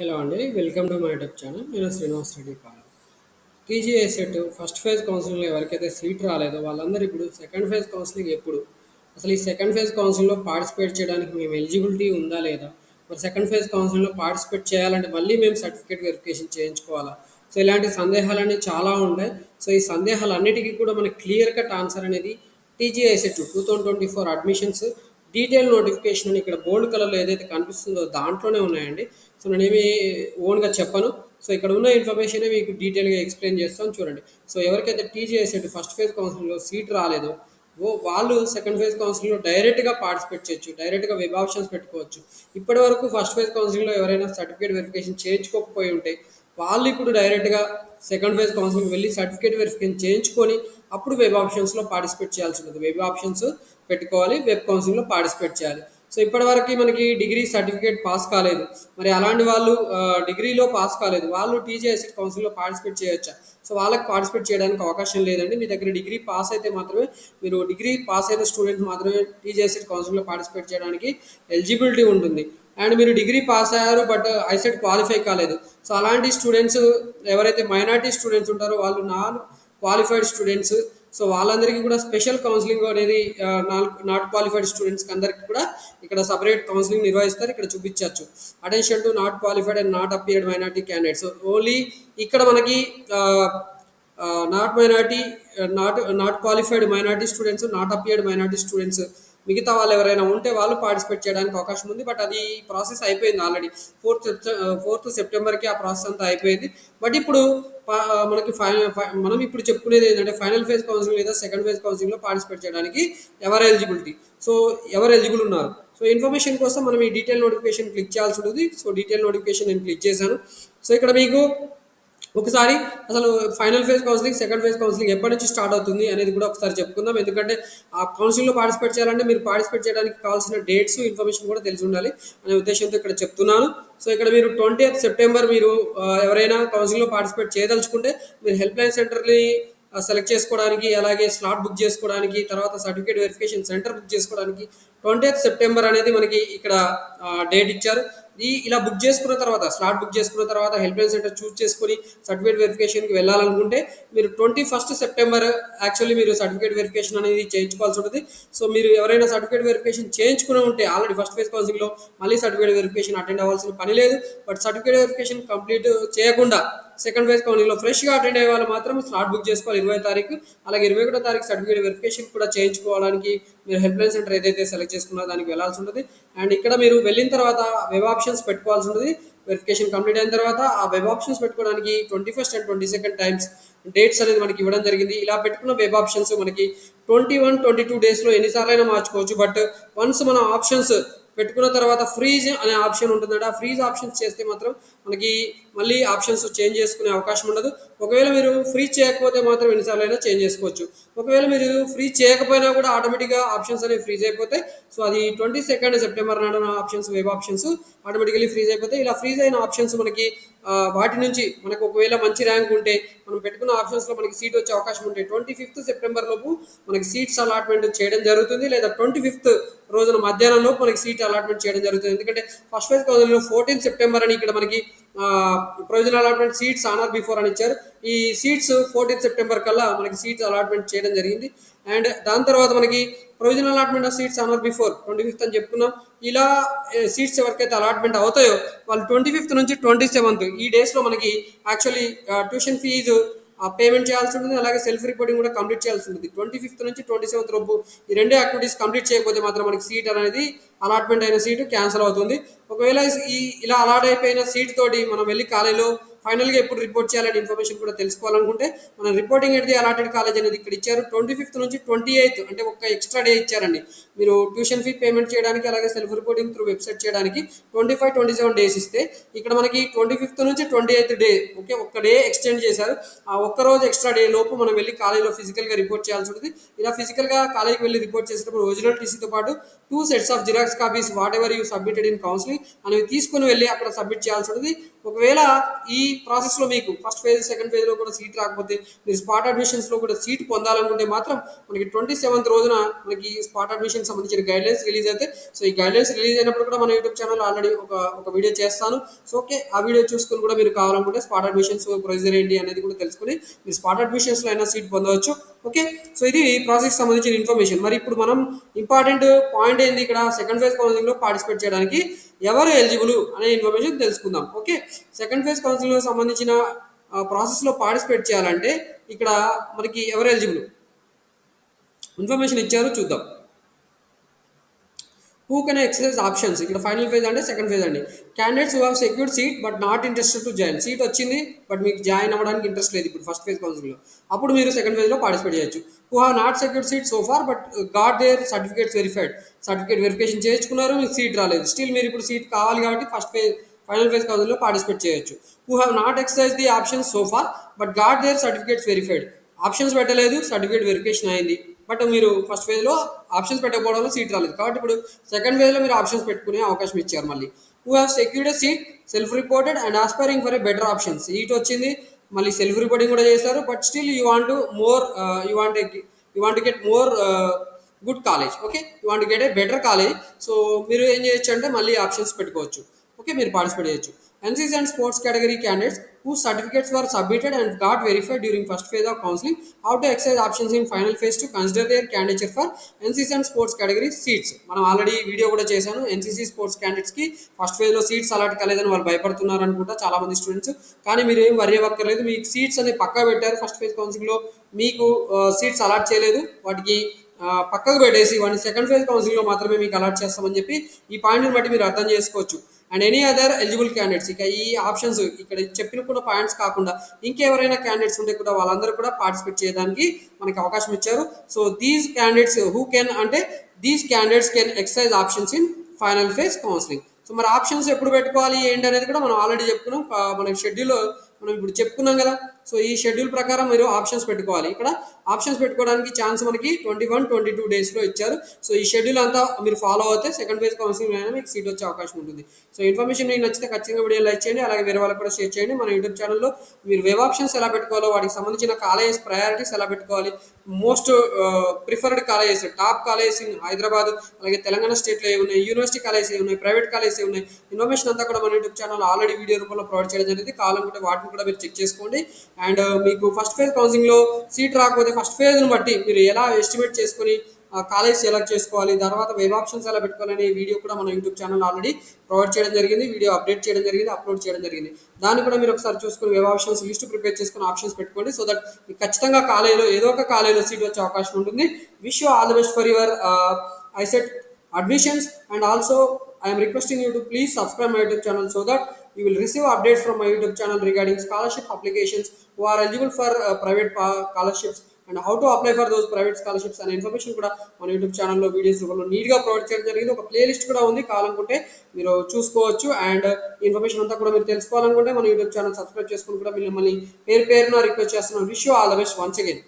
Hello అండి. Welcome to my YouTube channel. నేను Srinivas Reddy Paul. TGI set first phase కౌన్సిలింగ్‌లో ఎవరికైతే సీట్ రాలేదో వాళ్ళందరూ ఇప్పుడు సెకండ్ ఫేజ్ కౌన్సిలింగ్ ఎప్పుడు? అసలు ఈ సెకండ్ ఫేజ్ కౌన్సిలింగ్‌లో పార్టిసిపేట్ చేయడానికి మేము ఎలిజిబిలిటీ ఉందా లేదా? మరి సెకండ్ ఫేజ్ కౌన్సిలింగ్‌లో పార్టిసిపేట్ చేయాలంటే మళ్ళీ మేము సర్టిఫికేట్ వెరిఫికేషన్ చేయించుకోవాలా? సో ఇలాంటి సందేహాలన్నీ చాలా ఉన్నాయి. సో ఈ సందేహాలన్నిటికీ కూడా మనకి క్లియర్ కట్ ఆన్సర్ అనేది TGI set 2024 admissions detail notification అని ఇక్కడ బోల్డ్ కలర్‌లో ఏదైతే కనిపిస్తుందో దాంట్లోనే ఉన్నాయండి. సో నేనేమి ఓన్‌గా చెప్పను. సో ఇక్కడ ఉన్న ఇన్ఫర్మేషనే మీకు డీటెయిల్‌గా ఎక్స్‌ప్లెయిన్ చేస్తాను చూడండి. సో ఎవరికైతే టీజీఐ సెట్ ఫస్ట్ ఫేజ్ కౌన్సిలింగ్‌లో సీట్ రాలేదో వాళ్ళు సెకండ్ ఫేజ్ కౌన్సిలింగ్‌లో డైరెక్ట్‌గా పార్టిసిపేట్ చేయొచ్చు. డైరెక్ట్‌గా వెబ్ ఆప్షన్స్ పెట్టుకోవచ్చు. ఇప్పటివరకు ఫస్ట్ ఫేజ్ కౌన్సిలింగ్‌లో ఎవరైనా సర్టిఫికేట్ వెరిఫికేషన్ చేయించుకోకపోయి ఉంటే వాళ్ళు ఇప్పుడు డైరెక్ట్‌గా సెకండ్ ఫేజ్ కౌన్సిలింగ్‌కి వెళ్లి సర్టిఫికేట్ వెరిఫికేషన్ చేయించుకొని అప్పుడు వెబ్ ఆప్షన్స్‌లో పార్టిసిపేట్ చేయాల్సి ఉంటుంది. వెబ్ ఆప్షన్స్ పెట్టుకోవాలి. వెబ్ కౌన్సిలింగ్‌లో పార్టిసిపేట్ చేయాలి. సో ఇప్పటివరకు మనకి డిగ్రీ సర్టిఫికేట్ పాస్ కాలేదు. మరి అలాంటి వాళ్ళు డిగ్రీలో పాస్ కాలేదు. వాళ్ళు టీజీఐసెట్ కౌన్సిల్‌లో పార్టిసిపేట్ చేయొచ్చా? సో వాళ్ళకి పార్టిసిపేట్ చేయడానికి అవకాశం లేదండి. మీ దగ్గర డిగ్రీ పాస్ అయితే మాత్రమే మీరు డిగ్రీ పాస్ అయిన స్టూడెంట్ మాత్రమే టీజీఐసెట్ కౌన్సిల్‌లో పార్టిసిపేట్ చేయడానికి ఎలిజిబిలిటీ ఉంటుంది. అండ్ మీరు డిగ్రీ పాస్ అయ్యారు బట్ ఐసెట్ క్వాలిఫై కాలేదు. సో అలాంటి స్టూడెంట్స్ ఎవరైతే మైనారిటీ స్టూడెంట్స్ ఉంటారో వాళ్ళు నాన్ క్వాలిఫైడ్ స్టూడెంట్స్. సో వాళ్ళందరికీ కూడా స్పెషల్ కౌన్సిలింగ్ అనేది నాట్ క్వాలిఫైడ్ స్టూడెంట్స్కి అందరికీ కూడా ఇక్కడ సపరేట్ కౌన్సిలింగ్ నిర్వహిస్తారు. ఇక్కడ చూపించవచ్చు attention to not qualified and not appeared minority candidates. Only ఇక్కడ మనకి not minority not qualified minority students, not appeared minority students, మిగతా వాళ్ళు ఎవరైనా ఉంటే వాళ్ళు పార్టిసిపేట్ చేయడానికి అవకాశం ఉంది. బట్ అది ప్రాసెస్ అయిపోయింది ఆల్రెడీ. 4th సెప్టెంబర్కి ఆ ప్రాసెస్ అంతా అయిపోయింది. బట్ ఇప్పుడు మనకి మనం ఇప్పుడు చెప్పుకునేది ఏంటంటే ఫైనల్ ఫేజ్ కౌన్సిలింగ్ లేదా సెకండ్ ఫేజ్ కౌన్సిలింగ్లో పార్టిసిపేట్ చేయడానికి ఎవరు ఎలిజిబిలిటీ, సో ఎవరు ఎలిజిబుల్ ఉన్నారు. సో ఇన్ఫర్మేషన్ కోసం మనం ఈ డీటెయిల్ నోటిఫికేషన్ క్లిక్ చేయాల్సి ఉంటుంది. సో డీటెయిల్ నోటిఫికేషన్ నేను క్లిక్ చేశాను. సో ఇక్కడ మీకు ఒకసారి అసలు final phase counselling, second phase counselling ఎప్పటి నుంచి స్టార్ట్ అవుతుంది అనేది కూడా ఒకసారి చెప్పుకుందాం. ఎందుకంటే ఆ కౌన్సిలింగ్లో పార్టిసిపేట్ చేయాలంటే మీరు పార్టిసిపేట్ చేయడానికి కావాల్సిన డేట్స్, ఇన్ఫర్మేషన్ కూడా తెలిసి ఉండాలి అనే ఉద్దేశంతో ఇక్కడ చెప్తున్నాను. సో ఇక్కడ మీరు 20th సెప్టెంబర్ మీరు ఎవరైనా కౌన్సిలింగ్లో పార్టిసిపేట్ చేయదలుచుకుంటే మీరు హెల్ప్ లైన్ సెంటర్ని సెలెక్ట్ చేసుకోవడానికి, అలాగే స్లాట్ బుక్ చేసుకోవడానికి, తర్వాత సర్టిఫికేట్ వెరిఫికేషన్ సెంటర్ బుక్ చేసుకోవడానికి 20th సెప్టెంబర్ అనేది మనకి ఇక్కడ డేట్ ఇచ్చారు. ఇలా బుక్ చేసుకున్న తర్వాత, స్లాట్ బుక్ చేసుకున్న తర్వాత హెల్ప్ లైన్ సెంటర్ చూస్ చేసుకొని సర్టిఫికేట్ వెరిఫికేషన్కి వెళ్ళాలనుకుంటే మీరు 21st సెప్టెంబర్ యాక్చువల్లీ మీరు సర్టిఫికేట్ వెరిఫికేషన్ అనేది చేయించుకోవాల్సి ఉంటుంది. సో మీరు ఎవరైనా సర్టిఫికేట్ వెరిఫికేషన్ చేయించుకుని ఉంటే ఆల్రెడీ ఫస్ట్ ఫేజ్ కౌన్సిలింగ్లో మళ్ళీ సర్టిఫికేట్ వెరిఫికేషన్ అటెండ్ అవ్వాల్సిన పని లేదు. బట్ సర్టిఫికేట్ వెరిఫికేషన్ కంప్లీట్ చేయకుండా సెకండ్ ఫేజ్ కౌన్సిలింగ్లో ఫ్రెష్గా అటెండ్ అయ్యే వాళ్ళు మాత్రం స్లాట్ బుక్ చేసుకోవాలి 20వ తారీఖు. అలాగే 21వ తారీఖు సర్టిఫికేట్ వెరిఫికేషన్ కూడా చేయించుకోవడానికి మీరు హెల్ప్ లైన్ సెంటర్ ఏదైతే సెలెక్ట్ చేసుకున్నారో దానికి వెళ్ళాల్సి ఉంటుంది. అండ్ ఇక్కడ మీరు వెళ్ళిన తర్వాత వెబ్ ఆప్షన్స్ పెట్టుకోవాల్సి ఉంటుంది. వెరిఫికేషన్ కంప్లీట్ అయిన తర్వాత ఆ వెబ్ ఆప్షన్స్ పెట్టుకోవడానికి 21st and 22nd times dates అనేది మనకి ఇవ్వడం జరిగింది. ఇలా పెట్టుకున్న వెబ్ ఆప్షన్స్ మనకి 21, 22 డేస్లో ఎన్నిసార్లైనా మార్చుకోవచ్చు. బట్ వన్స్ మన ఆప్షన్స్ పెట్టుకున్న తర్వాత ఫ్రీజ్ అనే ఆప్షన్ ఉంటుందండి. ఆ ఫ్రీజ్ ఆప్షన్స్ చేస్తే మాత్రం మనకి మళ్ళీ ఆప్షన్స్ చేంజ్ చేసుకునే అవకాశం ఉండదు. ఒకవేళ మీరు ఫ్రీజ్ చేయకపోతే మాత్రం ఎన్నిసార్లు అయినా చేంజ్ చేసుకోవచ్చు. ఒకవేళ మీరు ఫ్రీజ్ చేయకపోయినా కూడా ఆటోమేటిక్గా ఆప్షన్స్ అనేవి ఫ్రీజ్ అయిపోతాయి. సో అది 22nd సెప్టెంబర్ నాడున options, web options automatically freeze అయిపోతాయి. ఇలా ఫ్రీజ్ అయిన ఆప్షన్స్ మనకి వాటి నుంచి మనకు ఒకవేళ మంచి ర్యాంక్ ఉంటే మనం పెట్టుకున్న ఆప్షన్స్లో మనకి సీట్ వచ్చే అవకాశం ఉంటే 25th సెప్టెంబర్ లోపు మనకి సీట్స్ అలాట్మెంట్ చేయడం జరుగుతుంది. లేదా 25th రోజున మధ్యాహ్నం లోపు మనకి సీట్ అలాట్మెంట్ చేయడం జరుగుతుంది. ఎందుకంటే ఫస్ట్ ఫేజ్ కౌన్సిలింగ్లో 14th సెప్టెంబర్ అని ఇక్కడ మనకి provisional allotment seats honour before అని ఇచ్చారు. ఈ సీట్స్ 14th సెప్టెంబర్ కల్లా మనకి సీట్స్ అలాట్మెంట్ చేయడం జరిగింది. అండ్ దాని తర్వాత మనకి provisional allotment of seats honour before 25th అని చెప్పుకున్నాం. ఇలా సీట్స్ ఎవరికైతే అలాట్మెంట్ అవుతాయో వాళ్ళు 25th నుంచి 27th ఈ డేస్లో మనకి యాక్చువల్లీ ట్యూషన్ ఫీజు పేమెంట్ చేయాల్సి ఉంటుంది. అలాగే సెల్ఫ్ రిపోర్టింగ్ కూడా కంప్లీట్ చేయాల్సి ఉంటుంది. 25th నుంచి 27th లోపు ఈ రెండు యాక్టివిటీస్ కంప్లీట్ చేయకపోతే మాత్రం మనకి సీట్ అనేది అలాట్మెంట్ అయిన సీటు క్యాన్సిల్ అవుతుంది. ఒకవేళ ఇలా అలాట్ అయిపోయిన సీట్ తోటి మనం వెళ్ళి కాలేజీలో ఫైనల్గా ఎప్పుడు రిపోర్ట్ చేయాలనే ఇన్ఫర్మేషన్ కూడా తెలుసుకోవాలనుకుంటే మనం reporting at the allotted college అనేది ఇక్కడ ఇచ్చారు. 25th నుంచి 28th అంటే ఒక ఎక్స్ట్రా డే ఇచ్చారండి. మీరు ట్యూషన్ ఫీ పేమెంట్ చేయడానికి, అలాగే సెల్ఫ్ రిపోర్టింగ్ త్రూ వెబ్సైట్ చేయడానికి 25, 27 డేస్ ఇస్తే ఇక్కడ మనకి 25th నుంచి 28th డే ఒక్క డే ఎక్స్టెండ్ చేశారు. ఆ ఒక్కరోజు ఎక్స్ట్రా డే లోపు మనం వెళ్ళి కాలేజీలో ఫిజికల్గా రిపోర్ట్ చేయాల్సి ఉంటుంది. ఇలా ఫిజికల్గా కాలేజీకి వెళ్ళి రిపోర్ట్ చేసేటప్పుడు ఒరిజినల్ టీసీతో పాటు 2 sets of xerox copies what ever you submitted in counselling అనేవి తీసుకుని వెళ్ళి అక్కడ సబ్మిట్ చేయాల్సి ఉంటుంది. ఒకవేళ ఈ ప్రాసెస్లో మీకు ఫస్ట్ ఫేజ్ సెకండ్ ఫేజ్లో కూడా సీట్ రాకపోతే మీరు స్పాట్ అడ్మిషన్స్లో కూడా సీట్ పొందాలనుకుంటే మాత్రం మనకి 27th రోజున మనకి స్పాట్ అడ్మిషన్ సంబంధించిన గైడ్లైన్స్ రిలీజ్ అయితే, సో ఈ గైడ్లైన్స్ రిలీజ్ అయినప్పుడు కూడా మన యూట్యూబ్ ఛానల్ ఆల్రెడీ ఒక వీడియో చేస్తాను. సో ఓకే, ఆ వీడియో చూసుకుని కూడా మీరు కావాలనుకుంటే స్పాట్ అడ్మిషన్స్ ప్రొసీజర్ ఏంటి అనేది కూడా తెలుసుకుని మీరు స్పాట్ అడ్మిషన్స్లో అయినా సీట్ పొందవచ్చు. ఓకే, సో ఇది ప్రాసెస్ సంబంధించిన ఇన్ఫర్మేషన్. మరి ఇప్పుడు మనం ఇంపార్టెంట్ పాయింట్ ఏంది, ఇక్కడ సెకండ్ ఫేజ్ కౌన్సిలింగ్లో పార్టిసిపేట్ చేయడానికి ఎవరు ఎలిజిబుల్ అనే ఇన్ఫర్మేషన్ తెలుసుకుందాం. ఓకే, సెకండ్ ఫేజ్ కౌన్సిలింగ్లో సంబంధించిన ప్రాసెస్లో పార్టిసిపేట్ చేయాలంటే ఇక్కడ మనకి ఎవరు ఎలిజిబుల్ ఇన్ఫర్మేషన్ ఇచ్చారు చూద్దాం. హూ కెన్ ఎక్సర్సైజ్ ఆప్షన్స్, ఇక్కడ ఫైనల్ ఫేజ్ అంటే సెకండ్ ఫేజ్ అండి. Candidates who have secured seat but not interested to join, seat వచ్చింది బట్ మీకు జాయిన్ అవ్వడానికి ఇంట్రెస్ట్ లేదు ఇప్పుడు ఫస్ట్ ఫేజ్ కౌన్సిలింగ్లో, అప్పుడు మీరు సెకండ్ ఫేజ్లో పార్టిసిపేట్ చేయొచ్చు. Who have not secured seat so far but got their certificates verified, certificate verification చేయించుకున్నారు, మీకు సీట్ రాలేదు, స్టిల్ మీరు ఇప్పుడు సీట్ కావాలి కాబట్టి ఫస్ట్ ఫేజ్ ఫైనల్ ఫేజ్ కౌన్సిలింగ్లో పార్టిసిపేట్ చేయొచ్చు. Who have not exercise the options so far but got their certificates verified, options పెట్టలేదు, సర్టిఫికేట్ వెరిఫికేషన్ అయింది, బట్ మీరు ఫస్ట్ ఫేజ్లో ఆప్షన్స్ పెట్టకపోవడంలో సీట్ రాలేదు కాబట్టి ఇప్పుడు సెకండ్ ఫేజ్లో మీరు ఆప్షన్స్ పెట్టుకునే అవకాశం ఇచ్చారు. మళ్ళీ who have secured seat self reported and aspiring for a better option, seat వచ్చింది మళ్ళీ సెల్ఫ్ రిపోర్టింగ్ కూడా చేశారు, but still you want more you want get more good college. Okay, you want get a better college, so మీరు ఏం చేయొచ్చు అంటే మళ్ళీ options పెట్టుకోవచ్చు. ఓకే, మీరు పార్టిసిపేట్ చేయొచ్చు. NCC and sports category candidates whose certificates were submitted and got verified during first phase of counseling, how to exercise options in final phase to consider their candidature for NCC and sports category seats. మనం already video కూడా చేశాను. NCC sports క్యాండిడేట్స్కి first ఫేజ్లో seats allot కాలేదని వాళ్ళు భయపడుతున్నారు అనుకుంటా చాలా మంది స్టూడెంట్స్, కానీ మీరు ఏం వరి అవ్వక్కర్లేదు, మీకు సీట్స్ అనేది పక్కా పెట్టారు. ఫస్ట్ ఫేజ్ కౌన్సిలింగ్లో మీకు సీట్స్ అలాట్ చేయలేదు, వాటికి పక్కకు పెట్టేసి వాడిని సెకండ్ ఫేజ్ కౌన్సిలింగ్లో మాత్రమే మీకు అలాట్ చేస్తామని చెప్పి ఈ పాయింట్ని బట్టి మీరు అర్థం చేసుకోవచ్చు. And any other eligible candidates, ఇక ఈ ఆప్షన్స్ ఇక్కడ చెప్పిన కూడా పాయింట్స్ కాకుండా ఇంకెవరైనా క్యాండిడేట్స్ ఉంటే కూడా వాళ్ళందరూ కూడా పార్టిసిపేట్ చేయడానికి మనకి అవకాశం ఇచ్చారు. So these candidates who can అంటే these candidates can exercise options in final phase counselling. So మరి ఆప్షన్స్ ఎప్పుడు పెట్టుకోవాలి ఏంటి అనేది కూడా మనం ఆల్రెడీ చెప్పుకున్నాం, మన షెడ్యూల్లో మనం ఇప్పుడు చెప్పుకున్నాం కదా. సో ఈ షెడ్యూల్ ప్రకారం మీరు ఆప్షన్స్ పెట్టుకోవాలి. ఇక్కడ ఆప్షన్స్ పెట్టుకోవడానికి ఛాన్స్ మనకి 21-22 డేస్లో ఇచ్చారు. సో ఈ షెడ్యూల్ అంతా మీరు ఫాలో అవుతే సెకండ్ ఫేజ్ కౌన్సిలింగ్ అయినా మీకు సీట్ వచ్చే అవకాశం ఉంటుంది. సో ఇన్ఫర్మేషన్ మీకు నచ్చితే ఖచ్చితంగా వీడియో లైక్ చేయండి, అలాగే వేరే వాళ్ళకి కూడా షేర్ చేయండి. మన యూట్యూబ్ ఛానల్లో మీరు వెబ్ ఆప్షన్స్ ఎలా పెట్టుకోవాలో, వాటికి సంబంధించిన కాలేజెస్ ప్రయారిటీస్ ఎలా పెట్టుకోవాలి, most preferred colleges, top colleges in Hyderabad అలాగే తెలంగాణ స్టేట్లో ఏ ఉన్నాయి, యూనివర్సిటీ కాలేజెస్ ఏ ఉన్నాయి, ప్రైవేట్ కాలేజెస్ ఏ ఉన్నాయి, ఇన్ఫర్మేషన్ అంతా కూడా మన యూట్యూబ్ ఛానల్ ఆల్రెడీ వీడియో రూపంలో ప్రొవైడ్ చేయడం జరిగింది. కావాలనుకుంటే వాటిని కూడా మీరు చెక్ చేసుకోండి. అండ్ మీకు ఫస్ట్ ఫేజ్ కౌన్సిలింగ్లో సీట్ రాకపోతే ఫస్ట్ ఫేజ్ను బట్టి మీరు ఎలా ఎస్టిమేట్ చేసుకొని కాలేజ్ సెలెక్ట్ చేసుకోవాలి, తర్వాత వెబ్ ఆప్షన్స్ ఎలా పెట్టుకోవాలనే వీడియో కూడా మన యూట్యూబ్ ఛానల్ ఆల్రెడీ ప్రొవైడ్ చేయడం జరిగింది, వీడియో అప్డేట్ చేయడం జరిగింది, అప్లోడ్ చేయడం జరిగింది. దాన్ని కూడా మీరు ఒకసారి చూసుకొని వెబ్ ఆప్షన్స్ లిస్ట్ ప్రిపేర్ చేసుకుని ఆప్షన్స్ పెట్టుకోండి. సో దట్ మీకు ఖచ్చితంగా కాలేజీలో ఏదో ఒక కాలేజీలో సీట్ వచ్చే అవకాశం ఉంటుంది. Wish you all the best for your ICET admissions, and also I am requesting you to please subscribe my YouTube channel so that you will receive updates from my YouTube channel regarding scholarship applications who are eligible for private scholarships and how to apply for those private scholarships అనే information కూడా మన YouTube ఛానల్లో videos రూపంలో నీట్గా provide చేయడం జరిగింది. ఒక playlist కూడా ఉంది, కావాలనుకుంటే మీరు చూసుకోవచ్చు. అండ్ ఇన్ఫర్మేషన్ అంతా కూడా మీరు తెలుసుకోవాలనుకుంటే మన యూట్యూబ్ ఛానల్ సబ్స్క్రైబ్ చేసుకుని కూడా మిమ్మల్ని పేరున రిక్వెస్ట్ చేస్తున్నాను. Wish you all the best once again.